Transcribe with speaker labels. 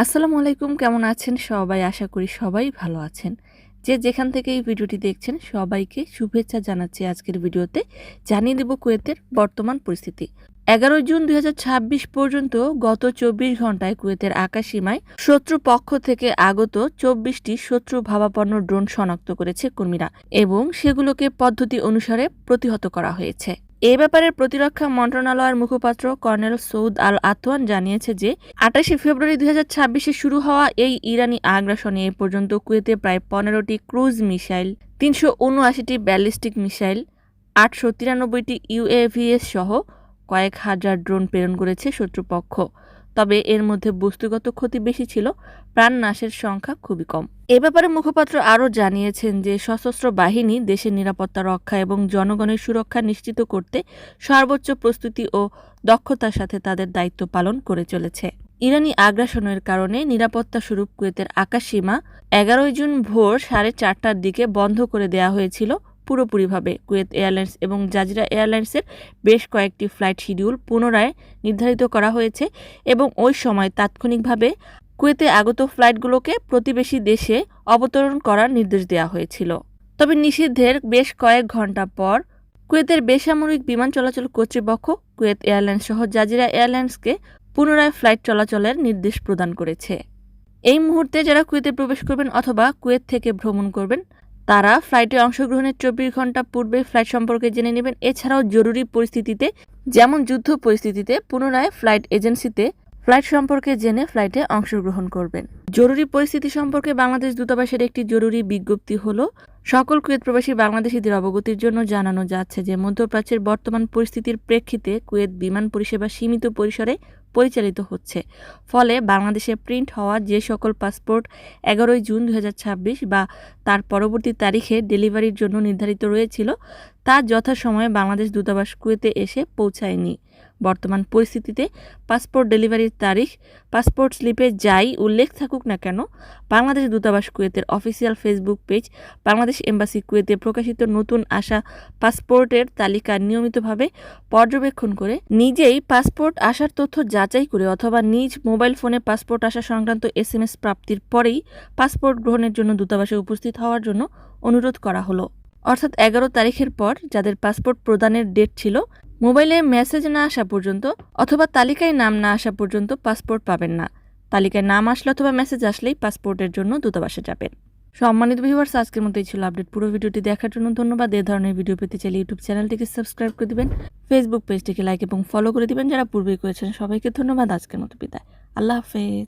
Speaker 1: আসসালামু আলাইকুম, কেমন আছেন সবাই? আশা করি সবাই ভালো আছেন। যে যেখান থেকে এই ভিডিওটি দেখছেন সবাইকে শুভেচ্ছা জানাচ্ছি আজকের ভিডিওতে। জানিয়ে দেব কুয়েতের বর্তমান পরিস্থিতি। ১১ জুন ২০২৬ পর্যন্ত গত ২৪ ঘন্টায় কুয়েতের আকাশসীমায় শত্রু পক্ষ থেকে আগত ২৪টি শত্রু ভাবাপন্ন ড্রোন শনাক্ত করেছে কর্মীরা এবং সেগুলোকে পদ্ধতি অনুসারে প্রতিহত করা হয়েছে। এ ব্যাপারে প্রতিরক্ষা মন্ত্রণালয়ের মুখপাত্র কর্নেল সৌদ আল আতওয়ান জানিয়েছে যে ২৮ ফেব্রুয়ারি ২০২৬-এ শুরু হওয়া এই ইরানি আগ্রাসনে এ পর্যন্ত কুয়েতে প্রায় ১৫টি ক্রুজ মিসাইল, ৩৭৯টি ব্যালিস্টিক মিসাইল, ৮৯৩টি ইউএভিএস সহ কয়েক হাজার ড্রোন প্রেরণ করেছে শত্রুপক্ষ। তবে এর মধ্যে বস্তুগত ক্ষতি বেশি ছিল, প্রাণনাশের সংখ্যা খুবই কম। এ ব্যাপারে মুখপাত্র আরও জানিয়েছেন যে সশস্ত্র বাহিনী দেশের নিরাপত্তা রক্ষা এবং জনগণের সুরক্ষা নিশ্চিত করতে সর্বোচ্চ প্রস্তুতি ও দক্ষতার সাথে তাদের দায়িত্ব পালন করে চলেছে। ইরানি আগ্রাসনের কারণে নিরাপত্তা স্বরূপ কুয়েতের আকাশসীমা ১১ জুন ভোর ৪:৩০টার দিকে বন্ধ করে দেওয়া হয়েছিল পুরোপুরিভাবে। কুয়েত এয়ারলাইন্স এবং জাজিরা এয়ারলাইন্সের বেশ কয়েকটি ফ্লাইট শিডিউল পুনরায় নির্ধারিত করা হয়েছে এবং ওই সময় তাৎক্ষণিকভাবে কুয়েতে আগত ফ্লাইটগুলোকে প্রতিবেশী দেশে অবতরণ করার নির্দেশ দেওয়া হয়েছিল। তবে নিষিদ্ধের বেশ কয়েক ঘণ্টা পর কুয়েতের বেসামরিক বিমান চলাচল কর্তৃপক্ষ কুয়েত এয়ারলাইন্স সহ জাজিরা এয়ারলাইন্সকে পুনরায় ফ্লাইট চলাচলের নির্দেশ প্রদান করেছে। এই মুহূর্তে যারা কুয়েতে প্রবেশ করবেন অথবা কুয়েত থেকে ভ্রমণ করবেন তারা ফ্লাইটে অংশগ্রহণের ২৪ ঘণ্টা পূর্বে ফ্লাইট সম্পর্কে জেনে নেবেন। এছাড়াও জরুরি পরিস্থিতিতে, যেমন যুদ্ধ পরিস্থিতিতে, পুনরায় ফ্লাইট এজেন্সিতে ফ্লাইট সম্পর্কে জেনে ফ্লাইটে অংশগ্রহণ করবেন। জরুরি পরিস্থিতি সম্পর্কে বাংলাদেশ দূতাবাসের একটি জরুরি বিজ্ঞপ্তি হলো, সকল কুয়েত প্রবাসী বাংলাদেশিদের অবগতির জন্য জানানো যাচ্ছে যে মধ্যপ্রাচ্যের বর্তমান পরিস্থিতির প্রেক্ষিতে কুয়েত বিমান পরিষেবা সীমিত পরিসরে পরিচালিত হচ্ছে। ফলে বাংলাদেশে প্রিন্ট হওয়া যে সকল পাসপোর্ট ১১ জুন ২০২৬ বা তার পরবর্তী তারিখে ডেলিভারির জন্য নির্ধারিত রয়েছিল তা যথাসময়ে বাংলাদেশ দূতাবাস কুয়েতে এসে পৌঁছায়নি। বর্তমান পরিস্থিতিতে পাসপোর্ট ডেলিভারির তারিখ পাসপোর্ট স্লিপে যাই উল্লেখ থাকুক না কেন, বাংলাদেশ দূতাবাস কুয়েতের official Facebook page, Bangladesh embassy কুয়েতে প্রকাশিত নতুন আসা পাসপোর্টের তালিকা নিয়মিতভাবে পর্যবেক্ষণ করে নিজেই পাসপোর্ট আসার তথ্য যাচাই করে অথবা নিজ মোবাইল ফোনে পাসপোর্ট আসা সংক্রান্ত SMS প্রাপ্তির পরেই পাসপোর্ট গ্রহণের জন্য দূতাবাসে উপস্থিত হওয়ার জন্য অনুরোধ করা হলো। অর্থাৎ ১১ তারিখের পর যাদের পাসপোর্ট প্রদানের ডেট ছিল, মোবাইলে মেসেজ না আসা পর্যন্ত অথবা তালিকায় নাম না আসা পর্যন্ত পাসপোর্ট পাবেন না। তালিকায় নাম আসলে অথবা মেসেজ আসলেই পাসপোর্টের জন্য দূতাবাসে যাবেন। সম্মানিত ভিউয়ার্স, আজকের মতো এই ছিল আপডেট। পুরো ভিডিওটি দেখার জন্য ধন্যবাদ। এই ধরনের ভিডিও পেতে চাইলে ইউটিউব চ্যানেলটিকে সাবস্ক্রাইব করে দিবেন, ফেসবুক পেজটিকে লাইক এবং ফলো করে দিবেন যারা পূর্বেই করেছেন। সবাইকে ধন্যবাদ। আজকের মতো বিদায়। আল্লাহ হাফেজ।